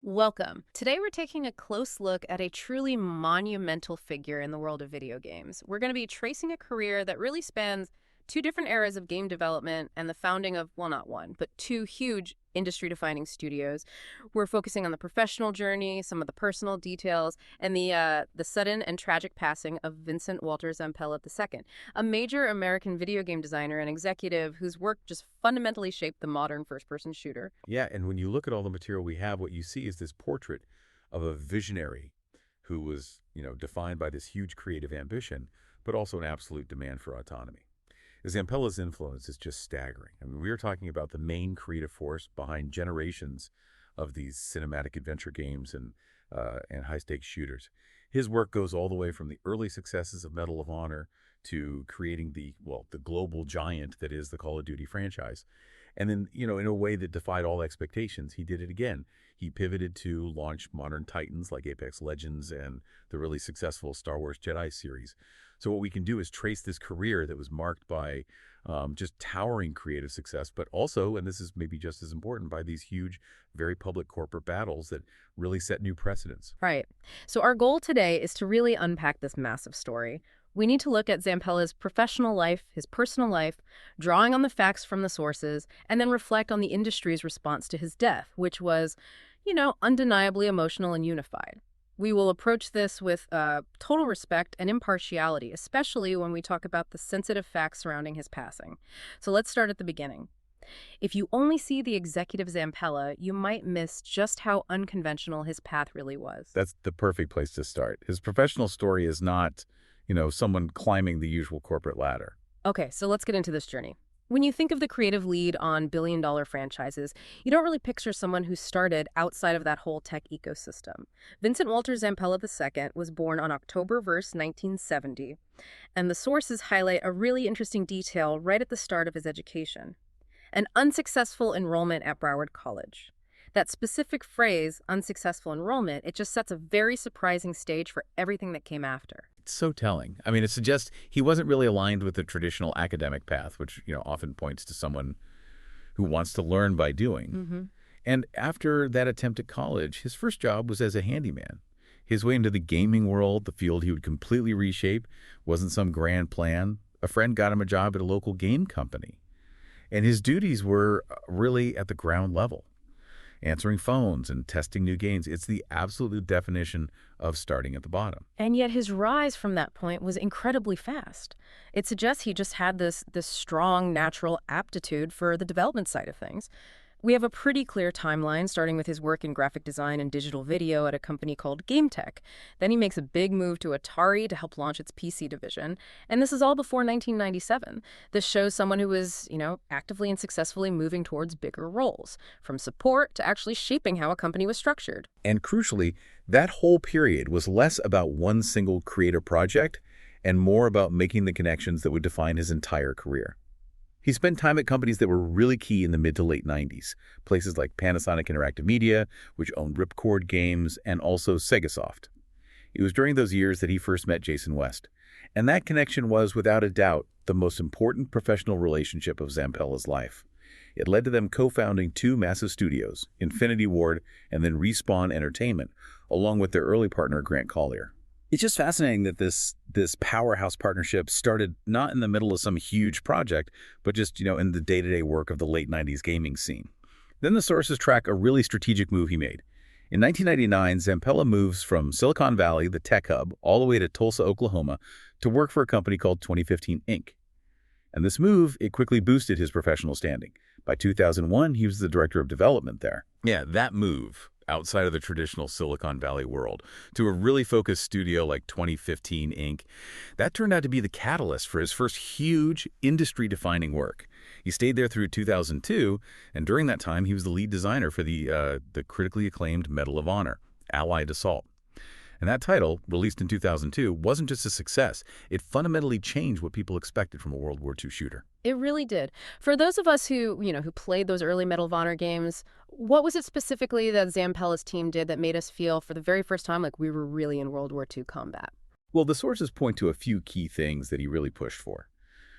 Welcome. Today we're taking a close look at a truly monumental figure in the world of video games. We're going to be tracing a career that really spans two different eras of game development and the founding of, well, not one, but two huge industry-defining studios. We're focusing on the professional journey, some of the personal details, and the sudden and tragic passing of Vincent Walter Zampella II, a major American video game designer and executive whose work just fundamentally shaped the modern first-person shooter. Yeah, and when you look at all the material we have, what you see is this portrait of a visionary who was, defined by this huge creative ambition, but also an absolute demand for autonomy. Zampella's influence is just staggering. I mean, we are talking about the main creative force behind generations of these cinematic adventure games and high-stakes shooters. His work goes all the way from the early successes of Medal of Honor to creating the global giant that is the Call of Duty franchise. And then, in a way that defied all expectations, he did it again. He pivoted to launch modern titans like Apex Legends and the really successful Star Wars Jedi series. So what we can do is trace this career that was marked by just towering creative success, but also, and this is maybe just as important, by these huge, very public corporate battles that really set new precedents. Right. So our goal today is to really unpack this massive story. We need to look at Zampella's professional life, his personal life, drawing on the facts from the sources, and then reflect on the industry's response to his death, which was, undeniably emotional and unified. We will approach this with total respect and impartiality, especially when we talk about the sensitive facts surrounding his passing. So let's start at the beginning. If you only see the executive Zampella, you might miss just how unconventional his path really was. That's the perfect place to start. His professional story is not, someone climbing the usual corporate ladder. Okay, so let's get into this journey. When you think of the creative lead on billion-dollar franchises, you don't really picture someone who started outside of that whole tech ecosystem. Vincent Walter Zampella II was born on October 1st, 1970, and the sources highlight a really interesting detail right at the start of his education: an unsuccessful enrollment at Broward College. That specific phrase, unsuccessful enrollment, it just sets a very surprising stage for everything that came after. It's so telling. I mean, it suggests he wasn't really aligned with the traditional academic path, which, often points to someone who wants to learn by doing. And after that attempt at college, his first job was as a handyman. His way into the gaming world, the field he would completely reshape, wasn't some grand plan. A friend got him a job at a local game company. And his duties were really at the ground level, answering phones and testing new games. It's the absolute definition of starting at the bottom. And yet his rise from that point was incredibly fast. It suggests he just had this strong natural aptitude for the development side of things. We have a pretty clear timeline, starting with his work in graphic design and digital video at a company called GameTech. Then he makes a big move to Atari to help launch its PC division. And this is all before 1997. This shows someone who was, actively and successfully moving towards bigger roles, from support to actually shaping how a company was structured. And crucially, that whole period was less about one single creative project and more about making the connections that would define his entire career. He spent time at companies that were really key in the mid to late 90s, places like Panasonic Interactive Media, which owned Ripcord Games, and also Segasoft. It was during those years that he first met Jason West, and that connection was, without a doubt, the most important professional relationship of Zampella's life. It led to them co-founding two massive studios, Infinity Ward and then Respawn Entertainment, along with their early partner, Grant Collier. It's just fascinating that this powerhouse partnership started not in the middle of some huge project, but just, in the day-to-day work of the late 90s gaming scene. Then the sources track a really strategic move he made. In 1999, Zampella moves from Silicon Valley, the tech hub, all the way to Tulsa, Oklahoma, to work for a company called 2015 Inc. And this move, it quickly boosted his professional standing. By 2001, he was the director of development there. Yeah, that move, outside of the traditional Silicon Valley world, to a really focused studio like 2015 Inc., that turned out to be the catalyst for his first huge industry-defining work. He stayed there through 2002, and during that time, he was the lead designer for the critically acclaimed Medal of Honor, Allied Assault. And that title, released in 2002, wasn't just a success. It fundamentally changed what people expected from a World War II shooter. It really did. For those of us who played those early Medal of Honor games, what was it specifically that Zampella's team did that made us feel for the very first time like we were really in World War II combat? Well, the sources point to a few key things that he really pushed for.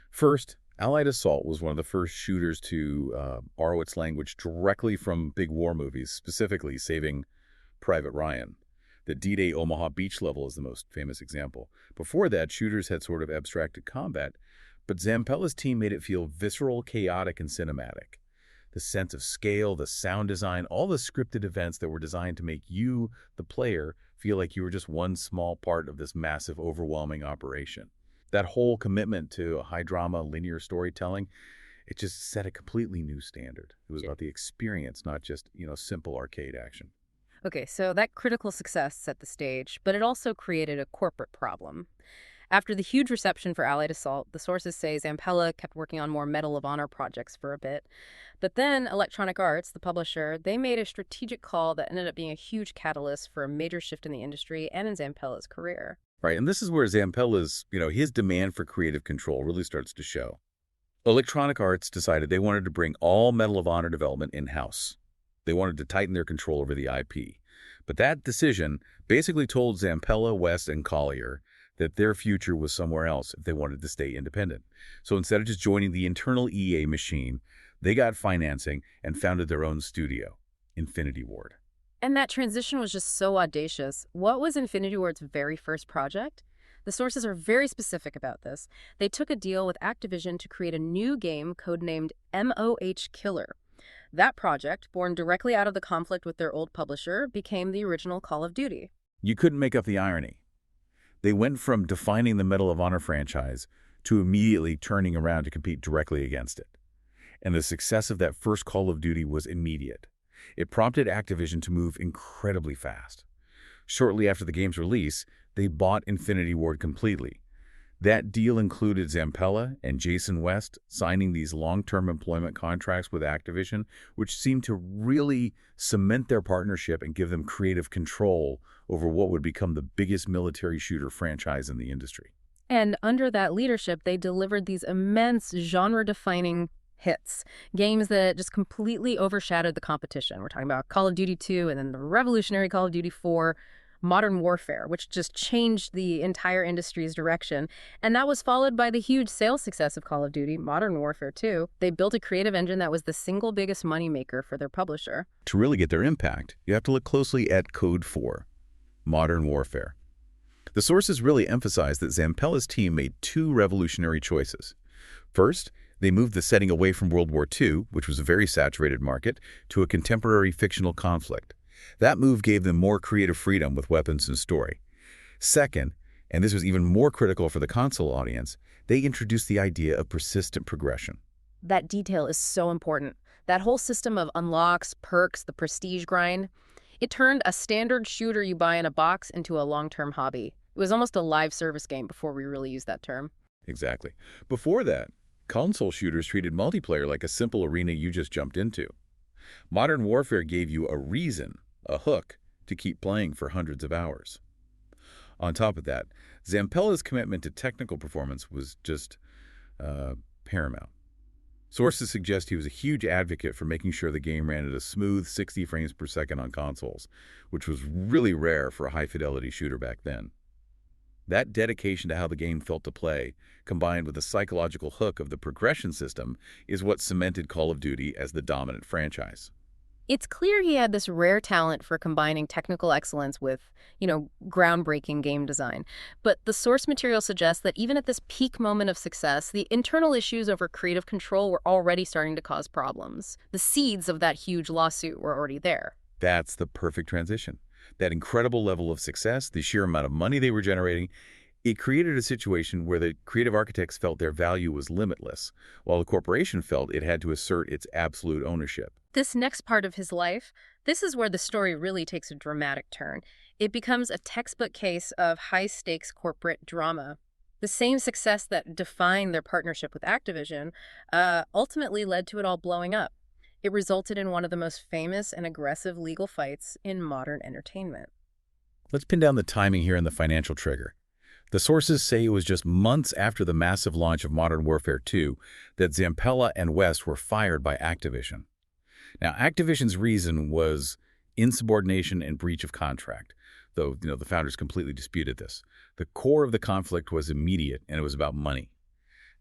First, Allied Assault was one of the first shooters to borrow its language directly from big war movies, specifically saving Private Ryan. The D-Day Omaha Beach level is the most famous example. Before that, shooters had sort of abstracted combat, but Zampella's team made it feel visceral, chaotic, and cinematic. The sense of scale, the sound design, all the scripted events that were designed to make you, the player, feel like you were just one small part of this massive, overwhelming operation. That whole commitment to high drama, linear storytelling, it just set a completely new standard. It was about the experience, not just, simple arcade action. Okay, so that critical success set the stage, but it also created a corporate problem. After the huge reception for Allied Assault, the sources say Zampella kept working on more Medal of Honor projects for a bit. But then Electronic Arts, the publisher, they made a strategic call that ended up being a huge catalyst for a major shift in the industry and in Zampella's career. Right, and this is where Zampella's, his demand for creative control really starts to show. Electronic Arts decided they wanted to bring all Medal of Honor development in-house. They wanted to tighten their control over the IP. But that decision basically told Zampella, West, and Collier that their future was somewhere else if they wanted to stay independent. So instead of just joining the internal EA machine, they got financing and founded their own studio, Infinity Ward. And that transition was just so audacious. What was Infinity Ward's very first project? The sources are very specific about this. They took a deal with Activision to create a new game codenamed MOH Killer. That project, born directly out of the conflict with their old publisher, became the original Call of Duty. You couldn't make up the irony. They went from defining the Medal of Honor franchise to immediately turning around to compete directly against it. And the success of that first Call of Duty was immediate. It prompted Activision to move incredibly fast. Shortly after the game's release, they bought Infinity Ward completely. That deal included Zampella and Jason West signing these long-term employment contracts with Activision, which seemed to really cement their partnership and give them creative control over what would become the biggest military shooter franchise in the industry. And under that leadership, they delivered these immense genre-defining hits, games that just completely overshadowed the competition. We're talking about Call of Duty 2 and then the revolutionary Call of Duty 4, Modern Warfare, which just changed the entire industry's direction. And that was followed by the huge sales success of Call of Duty, Modern Warfare 2. They built a creative engine that was the single biggest moneymaker for their publisher. To really get their impact, you have to look closely at Code 4, Modern Warfare. The sources really emphasize that Zampella's team made two revolutionary choices. First, they moved the setting away from World War II, which was a very saturated market, to a contemporary fictional conflict. That move gave them more creative freedom with weapons and story. Second, and this was even more critical for the console audience, they introduced the idea of persistent progression. That detail is so important. That whole system of unlocks, perks, the prestige grind, it turned a standard shooter you buy in a box into a long-term hobby. It was almost a live service game before we really used that term. Exactly. Before that, console shooters treated multiplayer like a simple arena you just jumped into. Modern Warfare gave you a reason, a hook, to keep playing for hundreds of hours. On top of that, Zampella's commitment to technical performance was just paramount. Sources suggest he was a huge advocate for making sure the game ran at a smooth 60 frames per second on consoles, which was really rare for a high-fidelity shooter back then. That dedication to how the game felt to play, combined with the psychological hook of the progression system, is what cemented Call of Duty as the dominant franchise. It's clear he had this rare talent for combining technical excellence with, groundbreaking game design. But the source material suggests that even at this peak moment of success, the internal issues over creative control were already starting to cause problems. The seeds of that huge lawsuit were already there. That's the perfect transition. That incredible level of success, the sheer amount of money they were generating, it created a situation where the creative architects felt their value was limitless, while the corporation felt it had to assert its absolute ownership. This next part of his life, this is where the story really takes a dramatic turn. It becomes a textbook case of high-stakes corporate drama. The same success that defined their partnership with Activision ultimately led to it all blowing up. It resulted in one of the most famous and aggressive legal fights in modern entertainment. Let's pin down the timing here and the financial trigger. The sources say it was just months after the massive launch of Modern Warfare 2 that Zampella and West were fired by Activision. Now, Activision's reason was insubordination and breach of contract, though the founders completely disputed this. The core of the conflict was immediate, and it was about money.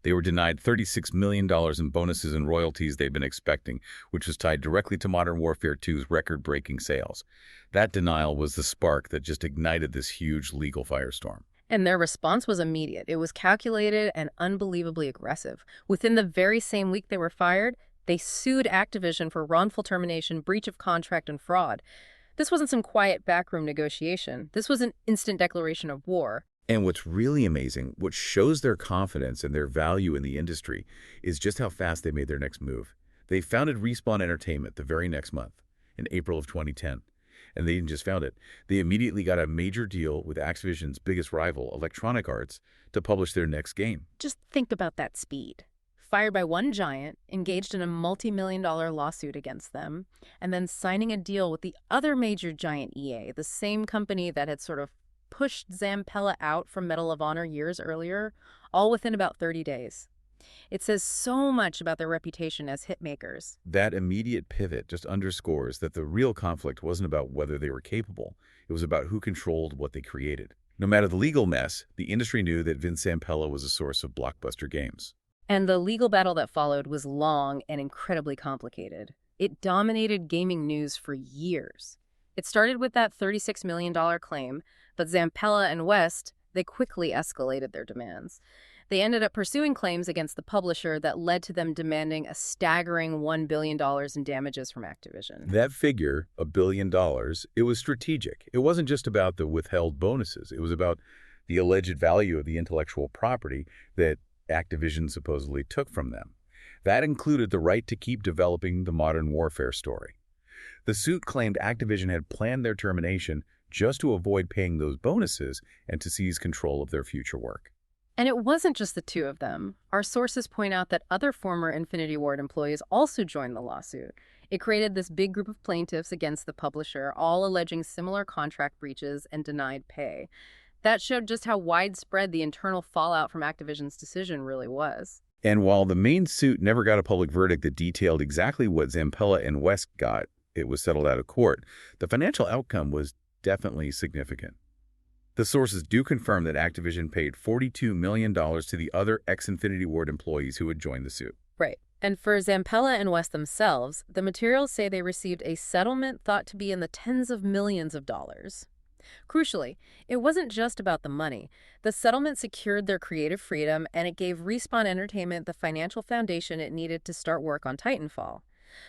They were denied $36 million in bonuses and royalties they'd been expecting, which was tied directly to Modern Warfare 2's record-breaking sales. That denial was the spark that just ignited this huge legal firestorm. And their response was immediate. It was calculated and unbelievably aggressive. Within the very same week they were fired, they sued Activision for wrongful termination, breach of contract, and fraud. This wasn't some quiet backroom negotiation. This was an instant declaration of war. And what's really amazing, what shows their confidence and their value in the industry, is just how fast they made their next move. They founded Respawn Entertainment the very next month, in April of 2010. And they didn't just found it. They immediately got a major deal with Activision's biggest rival, Electronic Arts, to publish their next game. Just think about that speed. Fired by one giant, engaged in a multi-million-dollar lawsuit against them, and then signing a deal with the other major giant, EA, the same company that had sort of pushed Zampella out from Medal of Honor years earlier, all within about 30 days. It says so much about their reputation as hitmakers. That immediate pivot just underscores that the real conflict wasn't about whether they were capable. It was about who controlled what they created. No matter the legal mess, the industry knew that Vince Zampella was a source of blockbuster games. And the legal battle that followed was long and incredibly complicated. It dominated gaming news for years. It started with that $36 million claim, but Zampella and West, they quickly escalated their demands. They ended up pursuing claims against the publisher that led to them demanding a staggering $1 billion in damages from Activision. That figure, $1 billion, it was strategic. It wasn't just about the withheld bonuses. It was about the alleged value of the intellectual property that Activision supposedly took from them. That included the right to keep developing the Modern Warfare story. The suit claimed Activision had planned their termination just to avoid paying those bonuses and to seize control of their future work. And it wasn't just the two of them. Our sources point out that other former Infinity Ward employees also joined the lawsuit. It created this big group of plaintiffs against the publisher, all alleging similar contract breaches and denied pay. That showed just how widespread the internal fallout from Activision's decision really was. And while the main suit never got a public verdict that detailed exactly what Zampella and West got, it was settled out of court, the financial outcome was definitely significant. The sources do confirm that Activision paid $42 million to the other ex-Infinity Ward employees who had joined the suit. Right. And for Zampella and West themselves, the materials say they received a settlement thought to be in the tens of millions of dollars. Crucially, it wasn't just about the money. The settlement secured their creative freedom, and it gave Respawn Entertainment the financial foundation it needed to start work on Titanfall.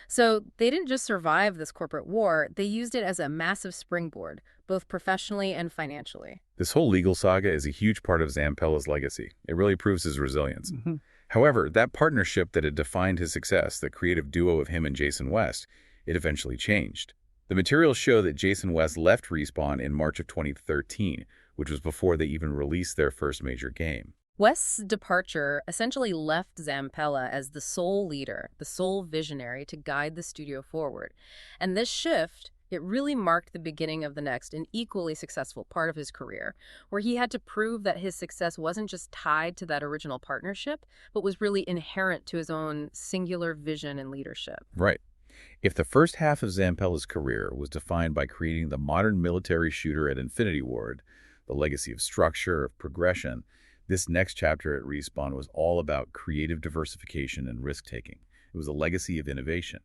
So they didn't just survive this corporate war, they used it as a massive springboard, both professionally and financially. This whole legal saga is a huge part of Zampella's legacy. It really proves his resilience. However, that partnership that had defined his success, the creative duo of him and Jason West, it eventually changed. The materials show that Jason West left Respawn in March of 2013, which was before they even released their first major game. West's departure essentially left Zampella as the sole leader, the sole visionary to guide the studio forward. And this shift, it really marked the beginning of the next and equally successful part of his career, where he had to prove that his success wasn't just tied to that original partnership, but was really inherent to his own singular vision and leadership. Right. If the first half of Zampella's career was defined by creating the modern military shooter at Infinity Ward, the legacy of structure, of progression, this next chapter at Respawn was all about creative diversification and risk-taking. It was a legacy of innovation.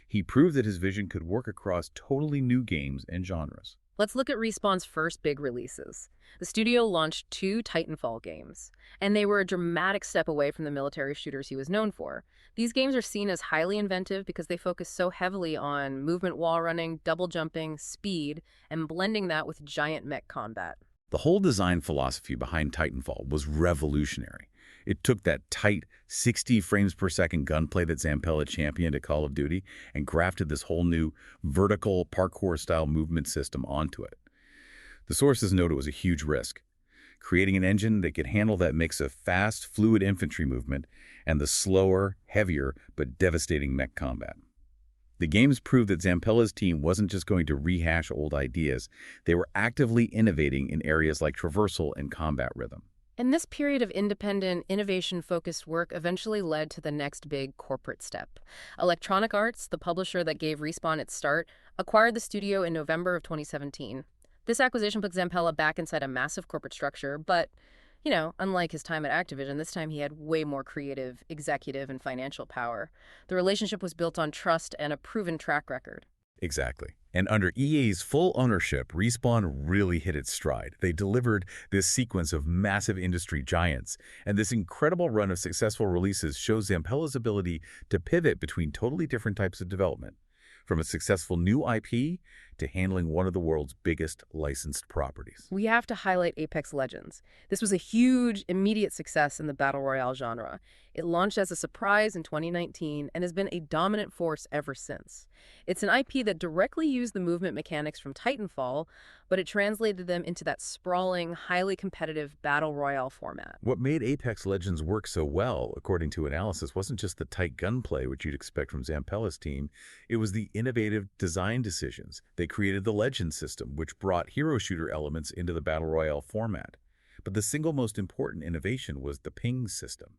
He proved that his vision could work across totally new games and genres. Let's look at Respawn's first big releases. The studio launched 2 Titanfall games, and they were a dramatic step away from the military shooters he was known for. These games are seen as highly inventive because they focus so heavily on movement wall running, double jumping, speed, and blending that with giant mech combat. The whole design philosophy behind Titanfall was revolutionary. It took that tight, 60 frames per second gunplay that Zampella championed at Call of Duty and grafted this whole new vertical parkour-style movement system onto it. The sources note it was a huge risk, creating an engine that could handle that mix of fast, fluid infantry movement and the slower, heavier, but devastating mech combat. The games proved that Zampella's team wasn't just going to rehash old ideas, they were actively innovating in areas like traversal and combat rhythm. And this period of independent, innovation-focused work eventually led to the next big corporate step. Electronic Arts, the publisher that gave Respawn its start, acquired the studio in November of 2017. This acquisition put Zampella back inside a massive corporate structure, but Unlike his time at Activision, this time he had way more creative, executive, and financial power. The relationship was built on trust and a proven track record. Exactly. And under EA's full ownership, Respawn really hit its stride. They delivered this sequence of massive industry giants, and this incredible run of successful releases shows Zampella's ability to pivot between totally different types of development, from a successful new IP to handling one of the world's biggest licensed properties. We have to highlight Apex Legends. This was a huge, immediate success in the Battle Royale genre. It launched as a surprise in 2019 and has been a dominant force ever since. It's an IP that directly used the movement mechanics from Titanfall, but it translated them into that sprawling, highly competitive Battle Royale format. What made Apex Legends work so well, according to analysis, wasn't just the tight gunplay, which you'd expect from Zampella's team. It was the innovative design decisions. They created the Legends system, which brought hero shooter elements into the Battle Royale format. But the single most important innovation was the ping system.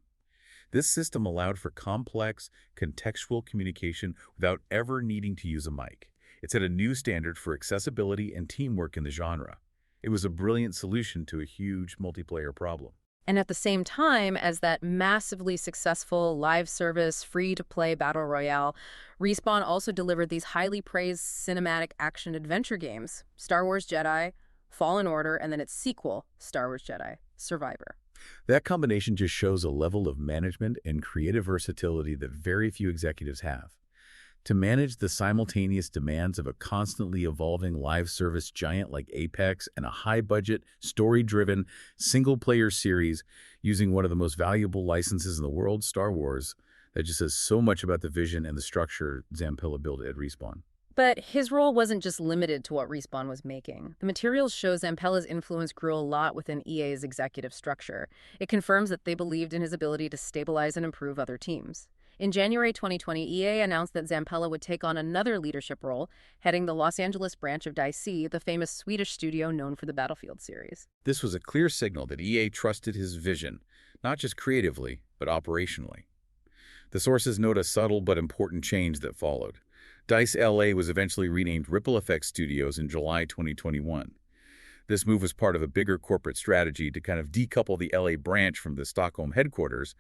This system allowed for complex, contextual communication without ever needing to use a mic. It set a new standard for accessibility and teamwork in the genre. It was a brilliant solution to a huge multiplayer problem. And at the same time as that massively successful live service, free-to-play Battle Royale, Respawn also delivered these highly praised cinematic action-adventure games, Star Wars Jedi, Fallen Order, and then its sequel, Star Wars Jedi: Survivor. That combination just shows a level of management and creative versatility that very few executives have. To manage the simultaneous demands of a constantly evolving live service giant like Apex and a high-budget, story-driven, single-player series using one of the most valuable licenses in the world, Star Wars, that just says so much about the vision and the structure Zampella built at Respawn. But his role wasn't just limited to what Respawn was making. The materials show Zampella's influence grew a lot within EA's executive structure. It confirms that they believed in his ability to stabilize and improve other teams. In January 2020, EA announced that Zampella would take on another leadership role, heading the Los Angeles branch of DICE, the famous Swedish studio known for the Battlefield series. This was a clear signal that EA trusted his vision, not just creatively, but operationally. The sources note a subtle but important change that followed. DICE LA was eventually renamed Ripple Effects Studios in July 2021. This move was part of a bigger corporate strategy to kind of decouple the LA branch from the Stockholm headquarters,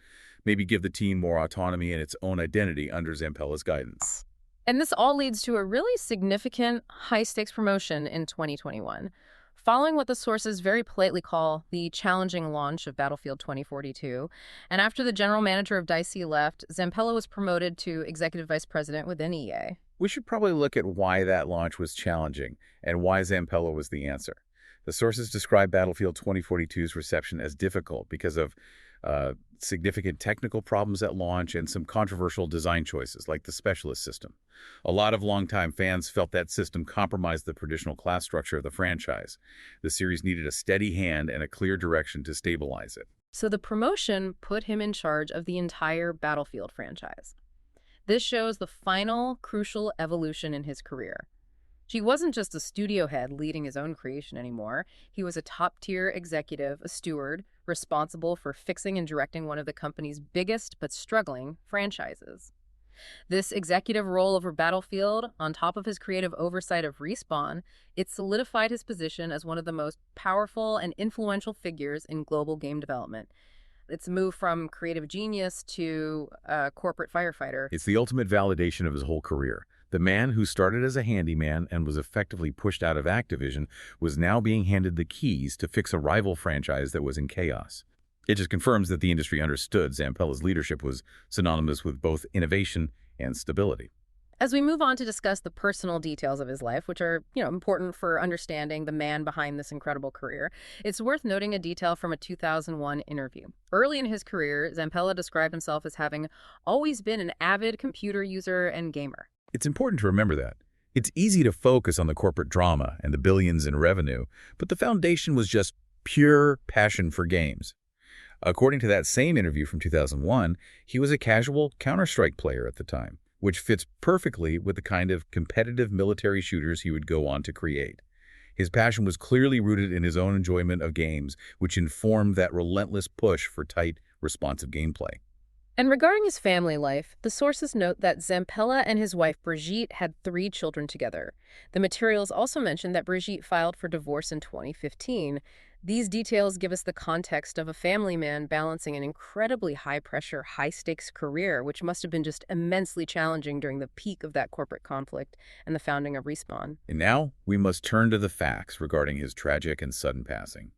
maybe give the team more autonomy and its own identity under Zampella's guidance. And this all leads to a really significant high-stakes promotion in 2021. Following what the sources very politely call the challenging launch of Battlefield 2042, and after the general manager of DICE left, Zampella was promoted to executive vice president within EA. We should probably look at why that launch was challenging and why Zampella was the answer. The sources describe Battlefield 2042's reception as difficult because of significant technical problems at launch and some controversial design choices, like the specialist system. A lot of longtime fans felt that system compromised the traditional class structure of the franchise. The series needed a steady hand and a clear direction to stabilize it. So the promotion put him in charge of the entire Battlefield franchise. This shows the final, crucial evolution in his career. He wasn't just a studio head leading his own creation anymore. He was a top-tier executive, a steward, responsible for fixing and directing one of the company's biggest but struggling franchises. This executive role over Battlefield, on top of his creative oversight of Respawn, it solidified his position as one of the most powerful and influential figures in global game development. It's a move from creative genius to a corporate firefighter. It's the ultimate validation of his whole career. The man who started as a handyman and was effectively pushed out of Activision was now being handed the keys to fix a rival franchise that was in chaos. It just confirms that the industry understood Zampella's leadership was synonymous with both innovation and stability. As we move on to discuss the personal details of his life, which are, important for understanding the man behind this incredible career, it's worth noting a detail from a 2001 interview. Early in his career, Zampella described himself as having always been an avid computer user and gamer. It's important to remember that. It's easy to focus on the corporate drama and the billions in revenue, but the foundation was just pure passion for games. According to that same interview from 2001, he was a casual Counter-Strike player at the time, which fits perfectly with the kind of competitive military shooters he would go on to create. His passion was clearly rooted in his own enjoyment of games, which informed that relentless push for tight, responsive gameplay. And regarding his family life, the sources note that Zampella and his wife Brigitte had 3 children together. The materials also mention that Brigitte filed for divorce in 2015. These details give us the context of a family man balancing an incredibly high-pressure, high-stakes career, which must have been just immensely challenging during the peak of that corporate conflict and the founding of Respawn. And now we must turn to the facts regarding his tragic and sudden passing.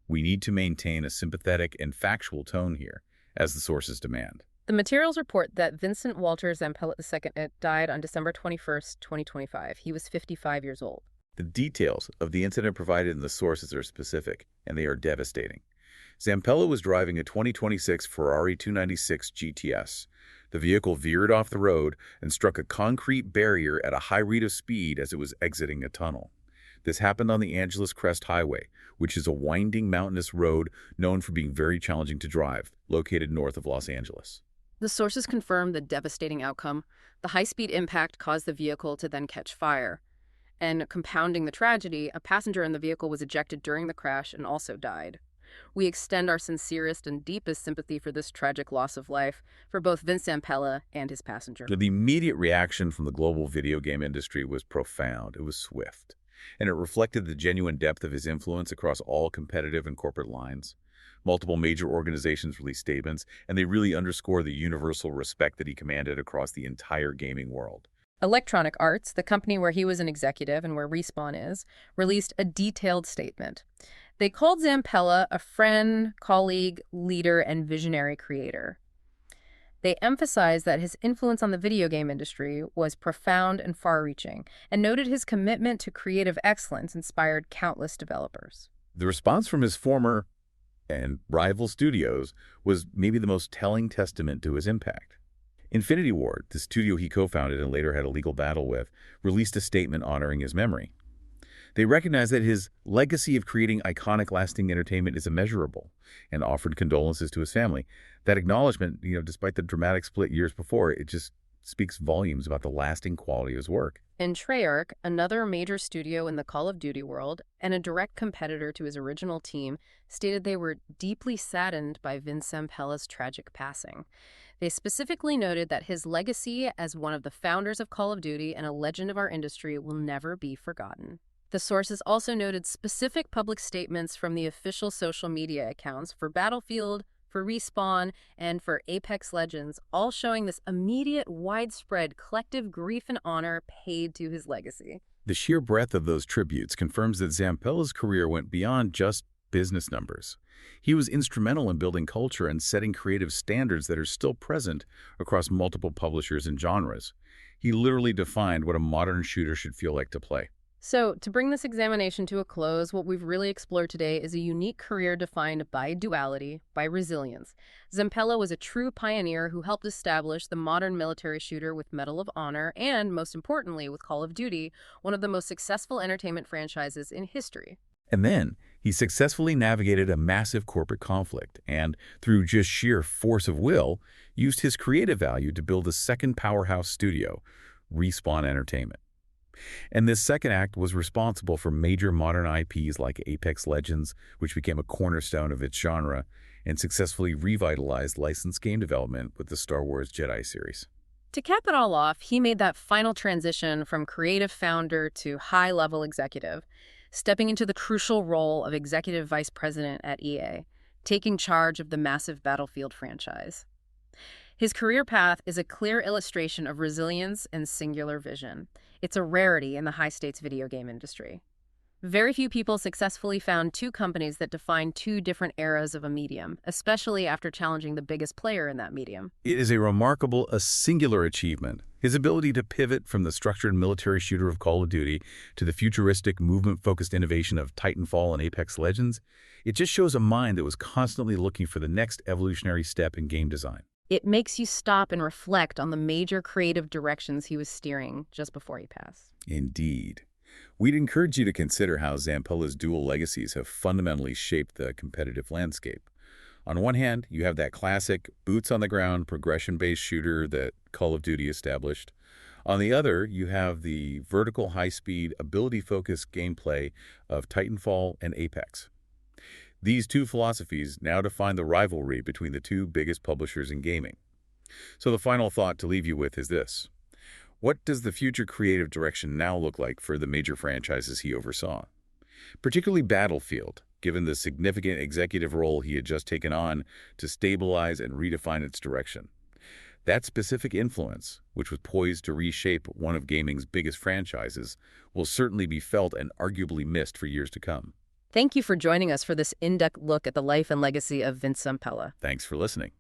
We need to maintain a sympathetic and factual tone here, as the sources demand. The materials report that Vincent Walter Zampella II died on December 21st, 2025. He was 55 years old. The details of the incident provided in the sources are specific, and they are devastating. Zampella was driving a 2026 Ferrari 296 GTS. The vehicle veered off the road and struck a concrete barrier at a high rate of speed as it was exiting a tunnel. This happened on the Angeles Crest Highway, which is a winding mountainous road known for being very challenging to drive, located north of Los Angeles. The sources confirmed the devastating outcome. The high-speed impact caused the vehicle to then catch fire. And compounding the tragedy, a passenger in the vehicle was ejected during the crash and also died. We extend our sincerest and deepest sympathy for this tragic loss of life for both Vince Zampella and his passenger. The immediate reaction from the global video game industry was profound. It was swift, and it reflected the genuine depth of his influence across all competitive and corporate lines. Multiple major organizations released statements, and they really underscore the universal respect that he commanded across the entire gaming world. Electronic Arts, the company where he was an executive and where Respawn is, released a detailed statement. They called Zampella a friend, colleague, leader, and visionary creator. They emphasized that his influence on the video game industry was profound and far-reaching, and noted his commitment to creative excellence inspired countless developers. The response from his former and rival studios was maybe the most telling testament to his impact. Infinity Ward, the studio he co-founded and later had a legal battle with, released a statement honoring his memory. They recognized that his legacy of creating iconic, lasting entertainment is immeasurable and offered condolences to his family. That acknowledgement, despite the dramatic split years before, it just speaks volumes about the lasting quality of his work. And Treyarch, another major studio in the Call of Duty world and a direct competitor to his original team, stated they were deeply saddened by Vince Zampella's tragic passing. They specifically noted that his legacy as one of the founders of Call of Duty and a legend of our industry will never be forgotten. The sources also noted specific public statements from the official social media accounts for Battlefield, for Respawn, and for Apex Legends, all showing this immediate, widespread, collective grief and honor paid to his legacy. The sheer breadth of those tributes confirms that Zampella's career went beyond just business numbers. He was instrumental in building culture and setting creative standards that are still present across multiple publishers and genres. He literally defined what a modern shooter should feel like to play. So, to bring this examination to a close, what we've really explored today is a unique career defined by duality, by resilience. Zampella was a true pioneer who helped establish the modern military shooter with Medal of Honor and, most importantly, with Call of Duty, one of the most successful entertainment franchises in history. And then, he successfully navigated a massive corporate conflict and, through just sheer force of will, used his creative value to build a second powerhouse studio, Respawn Entertainment. And this second act was responsible for major modern IPs like Apex Legends, which became a cornerstone of its genre, and successfully revitalized licensed game development with the Star Wars Jedi series. To cap it all off, he made that final transition from creative founder to high-level executive, stepping into the crucial role of executive vice president at EA, taking charge of the massive Battlefield franchise. His career path is a clear illustration of resilience and singular vision. It's a rarity in the high-stakes video game industry. Very few people successfully found two companies that define two different eras of a medium, especially after challenging the biggest player in that medium. It is a singular achievement. His ability to pivot from the structured military shooter of Call of Duty to the futuristic, movement-focused innovation of Titanfall and Apex Legends, it just shows a mind that was constantly looking for the next evolutionary step in game design. It makes you stop and reflect on the major creative directions he was steering just before he passed. Indeed. We'd encourage you to consider how Zampella's dual legacies have fundamentally shaped the competitive landscape. On one hand, you have that classic boots-on-the-ground, progression-based shooter that Call of Duty established. On the other, you have the vertical, high-speed, ability-focused gameplay of Titanfall and Apex. These two philosophies now define the rivalry between the two biggest publishers in gaming. So the final thought to leave you with is this. What does the future creative direction now look like for the major franchises he oversaw? Particularly Battlefield, given the significant executive role he had just taken on to stabilize and redefine its direction. That specific influence, which was poised to reshape one of gaming's biggest franchises, will certainly be felt and arguably missed for years to come. Thank you for joining us for this in-depth look at the life and legacy of Vince Zampella. Thanks for listening.